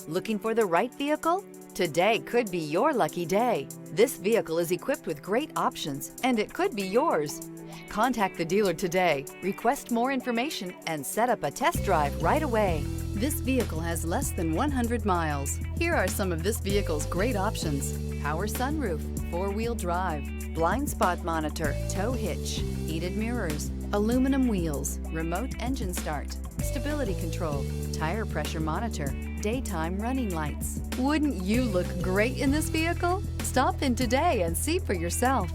Looking for the right vehicle? Today could be your lucky day. This vehicle is equipped with great options, and it could be yours. Contact the dealer today, request more information, and set up a test drive right away. This vehicle has less than 100 miles. Here are some of this vehicle's great options: power sunroof, four-wheel drive, blind spot monitor, tow hitch, heated mirrors, aluminum wheels, remote engine start, stability control, tire pressure monitor, daytime running lights. Wouldn't you look great in this vehicle? Stop in today and see for yourself.